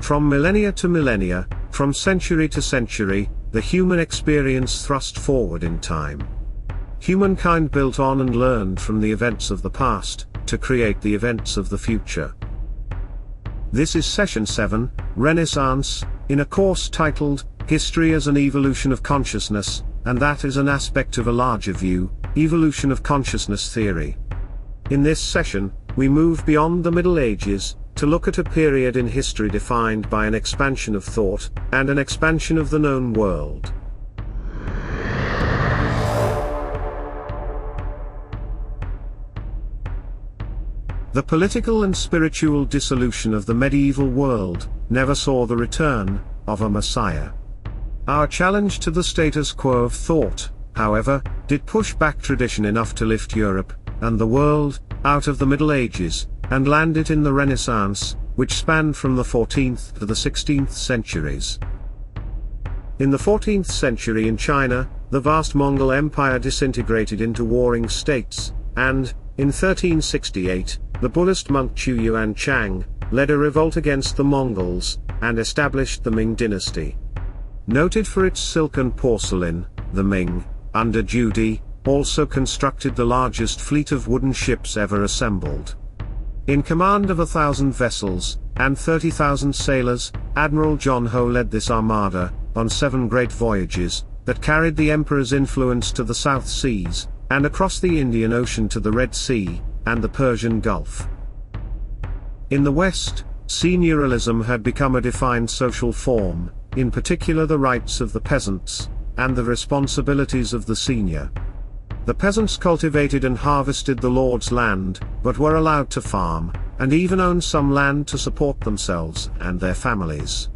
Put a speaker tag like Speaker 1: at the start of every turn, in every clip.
Speaker 1: From millennia to millennia, from century to century, the human experience thrust forward in time. Humankind built on and learned from the events of the past, to create the events of the future. This is Session 7, Renaissance, in a course titled, History as an Evolution of Consciousness, and that is an aspect of a larger view, Evolution of Consciousness Theory. In this session, we move beyond the Middle Ages, to look at a period in history defined by an expansion of thought, and an expansion of the known world. The political and spiritual dissolution of the medieval world never saw the return of a Messiah. Our challenge to the status quo of thought, however, did push back tradition enough to lift Europe, and the world, out of the Middle Ages, and land it in the Renaissance, which spanned from the 14th to the 16th centuries. In the 14th century in China, the vast Mongol Empire disintegrated into warring states, and, in 1368, the Buddhist monk Chu Yuan Chang led a revolt against the Mongols, and established the Ming dynasty. Noted for its silk and porcelain, the Ming, under Zhu Di, also constructed the largest fleet of wooden ships ever assembled. In command of 1,000 vessels, and 30,000 sailors, Admiral John Ho led this armada, on 7 great voyages, that carried the emperor's influence to the South Seas, and across the Indian Ocean to the Red Sea, and the Persian Gulf. In the West, senioralism had become a defined social form, in particular the rights of the peasants, and the responsibilities of the senior. The peasants cultivated and harvested the lord's land, but were allowed to farm, and even own some land to support themselves and their families.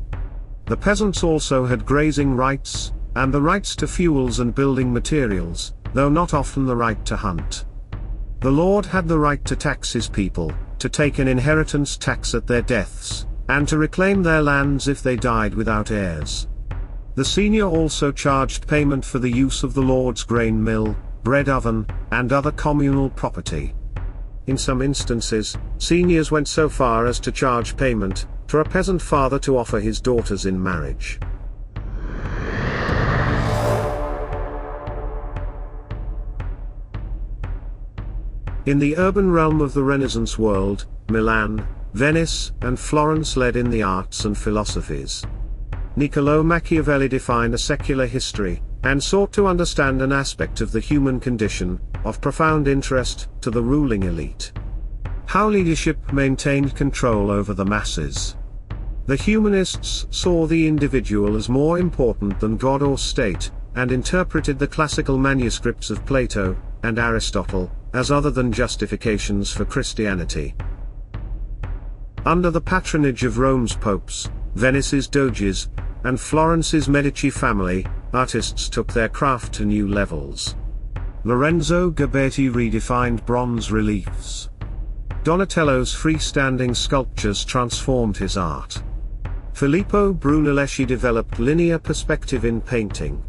Speaker 1: The peasants also had grazing rights, and the rights to fuels and building materials, though not often the right to hunt. The lord had the right to tax his people, to take an inheritance tax at their deaths, and to reclaim their lands if they died without heirs. The senior also charged payment for the use of the lord's grain mill, bread oven, and other communal property. In some instances, seniors went so far as to charge payment for a peasant father to offer his daughters in marriage. In the urban realm of the Renaissance world, Milan, Venice, and Florence led in the arts and philosophies. Niccolò Machiavelli defined a secular history, and sought to understand an aspect of the human condition, of profound interest to the ruling elite. How leadership maintained control over the masses. The humanists saw the individual as more important than God or state, and interpreted the classical manuscripts of Plato and Aristotle as other than justifications for Christianity. Under the patronage of Rome's popes, Venice's doges, and Florence's Medici family, artists took their craft to new levels. Lorenzo Ghiberti redefined bronze reliefs. Donatello's freestanding sculptures transformed his art. Filippo Brunelleschi developed linear perspective in painting.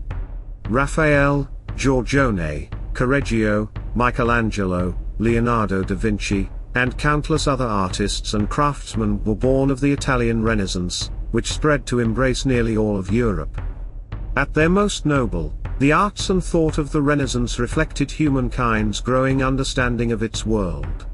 Speaker 1: Raphael, Giorgione, Correggio, Michelangelo, Leonardo da Vinci, and countless other artists and craftsmen were born of the Italian Renaissance, which spread to embrace nearly all of Europe. At their most noble, the arts and thought of the Renaissance reflected humankind's growing understanding of its world.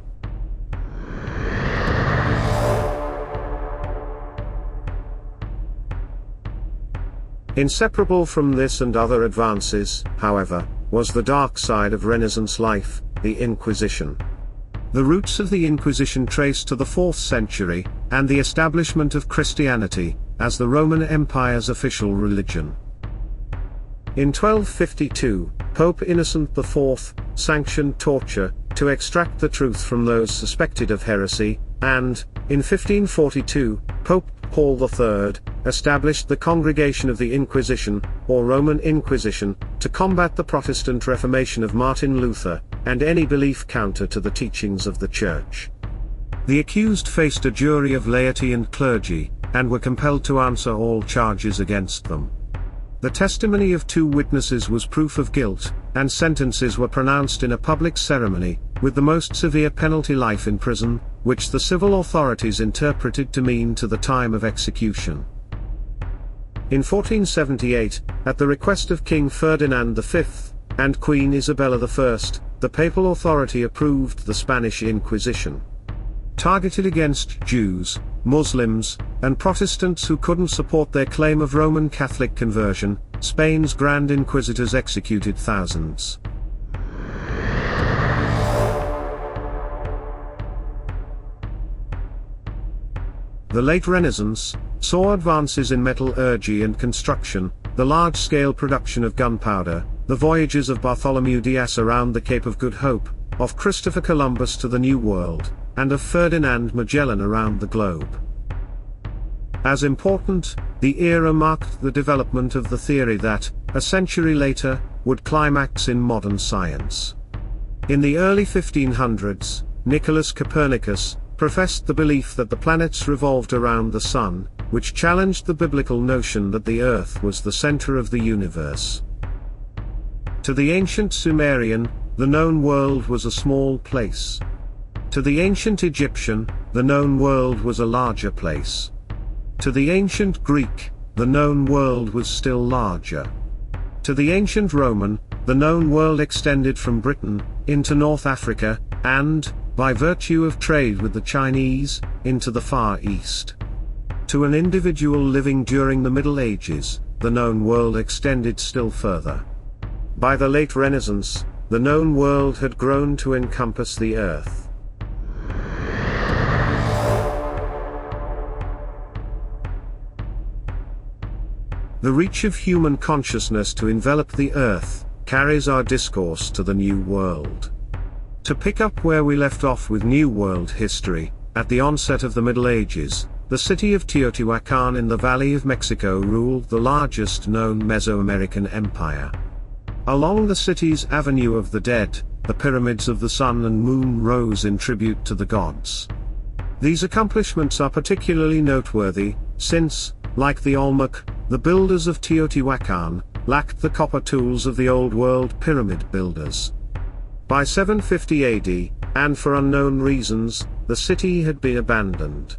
Speaker 1: Inseparable from this and other advances, however, was the dark side of Renaissance life, the Inquisition. The roots of the Inquisition trace to the 4th century, and the establishment of Christianity as the Roman Empire's official religion. In 1252, Pope Innocent IV sanctioned torture to extract the truth from those suspected of heresy, and, in 1542, Pope Paul III established the Congregation of the Inquisition, or Roman Inquisition, to combat the Protestant Reformation of Martin Luther, and any belief counter to the teachings of the Church. The accused faced a jury of laity and clergy, and were compelled to answer all charges against them. The testimony of 2 witnesses was proof of guilt, and sentences were pronounced in a public ceremony, with the most severe penalty life in prison, which the civil authorities interpreted to mean to the time of execution. In 1478, at the request of King Ferdinand V, and Queen Isabella I, the papal authority approved the Spanish Inquisition. Targeted against Jews, Muslims, and Protestants who couldn't support their claim of Roman Catholic conversion, Spain's Grand Inquisitors executed thousands. The late Renaissance saw advances in metallurgy and construction, the large-scale production of gunpowder, the voyages of Bartholomew Dias around the Cape of Good Hope, of Christopher Columbus to the New World, and of Ferdinand Magellan around the globe. As important, the era marked the development of the theory that, a century later, would climax in modern science. In the early 1500s, Nicholas Copernicus professed the belief that the planets revolved around the Sun, which challenged the biblical notion that the Earth was the center of the universe. To the ancient Sumerian, the known world was a small place. To the ancient Egyptian, the known world was a larger place. To the ancient Greek, the known world was still larger. To the ancient Roman, the known world extended from Britain into North Africa, and, by virtue of trade with the Chinese, into the Far East. To an individual living during the Middle Ages, the known world extended still further. By the late Renaissance, the known world had grown to encompass the Earth. The reach of human consciousness to envelop the Earth carries our discourse to the New World. To pick up where we left off with New World history, at the onset of the Middle Ages, the city of Teotihuacan in the Valley of Mexico ruled the largest known Mesoamerican empire. Along the city's Avenue of the Dead, the pyramids of the sun and moon rose in tribute to the gods. These accomplishments are particularly noteworthy, since, like the Olmec, the builders of Teotihuacan lacked the copper tools of the Old World pyramid builders. By 750 AD, and for unknown reasons, the city had been abandoned.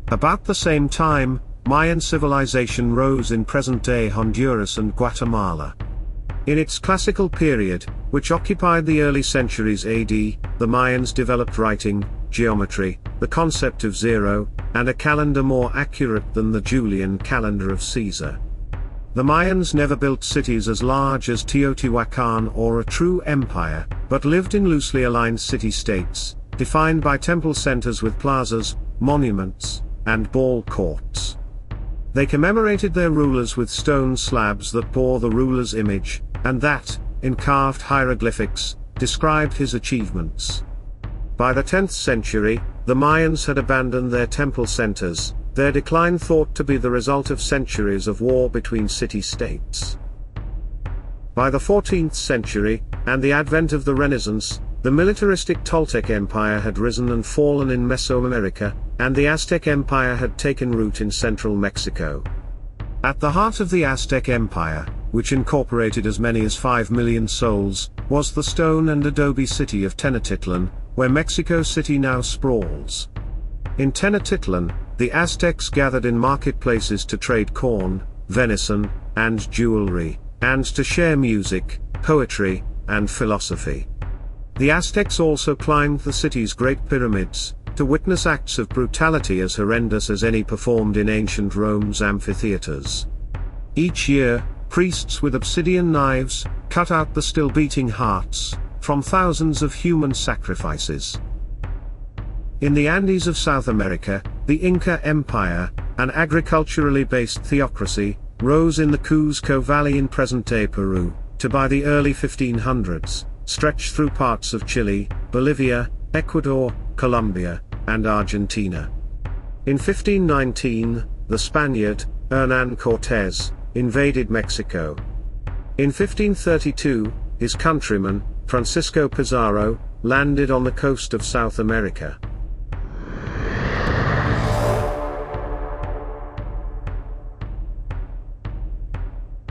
Speaker 1: About the same time, Mayan civilization rose in present-day Honduras and Guatemala. In its classical period, which occupied the early centuries AD, the Mayans developed writing, geometry, the concept of zero, and a calendar more accurate than the Julian calendar of Caesar. The Mayans never built cities as large as Teotihuacan or a true empire, but lived in loosely aligned city-states, defined by temple centers with plazas, monuments, and ball courts. They commemorated their rulers with stone slabs that bore the ruler's image, and that, in carved hieroglyphics, described his achievements. By the 10th century, the Mayans had abandoned their temple centers, their decline thought to be the result of centuries of war between city-states. By the 14th century, and the advent of the Renaissance, the militaristic Toltec Empire had risen and fallen in Mesoamerica, and the Aztec Empire had taken root in central Mexico. At the heart of the Aztec Empire, which incorporated as many as 5 million souls, was the stone and adobe city of Tenochtitlan, where Mexico City now sprawls. In Tenochtitlan, the Aztecs gathered in marketplaces to trade corn, venison, and jewelry, and to share music, poetry, and philosophy. The Aztecs also climbed the city's great pyramids, to witness acts of brutality as horrendous as any performed in ancient Rome's amphitheaters. Each year, priests with obsidian knives cut out the still-beating hearts from thousands of human sacrifices. In the Andes of South America, the Inca Empire, an agriculturally based theocracy, rose in the Cuzco Valley in present-day Peru, to by the early 1500s, stretch through parts of Chile, Bolivia, Ecuador, Colombia, and Argentina. In 1519, the Spaniard, Hernán Cortés, invaded Mexico. In 1532, his countryman, Francisco Pizarro, landed on the coast of South America.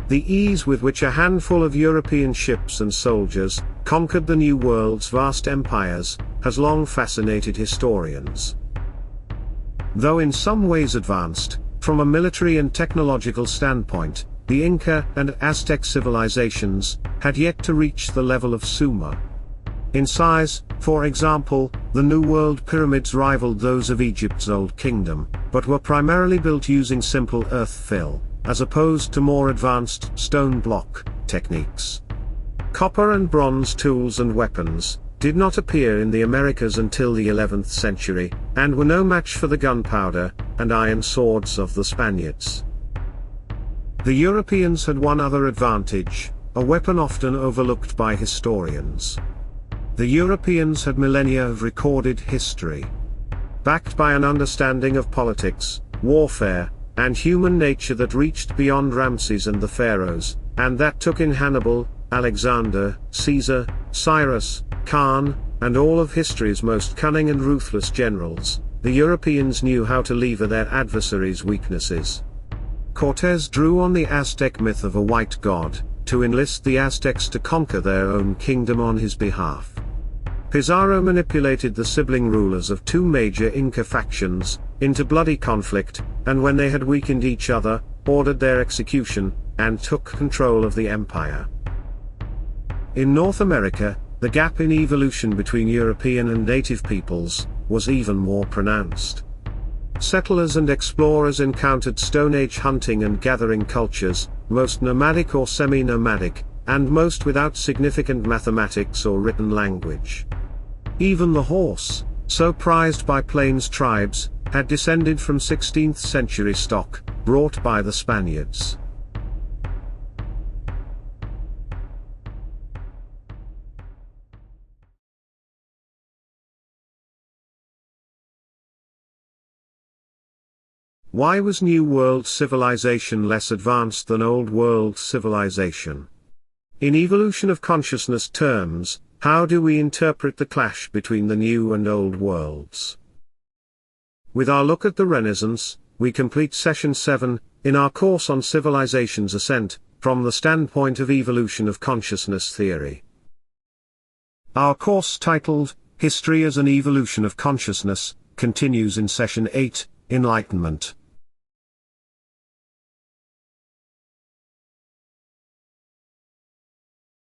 Speaker 1: The ease with which a handful of European ships and soldiers conquered the New World's vast empires has long fascinated historians. Though in some ways advanced, from a military and technological standpoint, the Inca and Aztec civilizations had yet to reach the level of Sumer. In size, for example, the New World pyramids rivaled those of Egypt's Old Kingdom, but were primarily built using simple earth fill, as opposed to more advanced stone block techniques. Copper and bronze tools and weapons did not appear in the Americas until the 11th century, and were no match for the gunpowder and iron swords of the Spaniards. The Europeans had one other advantage, a weapon often overlooked by historians. The Europeans had millennia of recorded history. Backed by an understanding of politics, warfare, and human nature that reached beyond Ramses and the pharaohs, and that took in Hannibal, Alexander, Caesar, Cyrus, Khan, and all of history's most cunning and ruthless generals, the Europeans knew how to lever their adversaries' weaknesses. Cortés drew on the Aztec myth of a white god, to enlist the Aztecs to conquer their own kingdom on his behalf. Pizarro manipulated the sibling rulers of two major Inca factions into bloody conflict, and when they had weakened each other, ordered their execution, and took control of the empire. In North America, the gap in evolution between European and native peoples was even more pronounced. Settlers and explorers encountered Stone Age hunting and gathering cultures, most nomadic or semi-nomadic, and most without significant mathematics or written language. Even the horse, so prized by plains tribes, had descended from 16th century stock, brought by the Spaniards. Why was New World civilization less advanced than Old World civilization? In evolution of consciousness terms, how do we interpret the clash between the New and Old Worlds? With our look at the Renaissance, we complete Session 7, in our course on Civilization's Ascent, from the standpoint of evolution of consciousness theory. Our course titled, History as an Evolution of Consciousness, continues in Session 8, Enlightenment.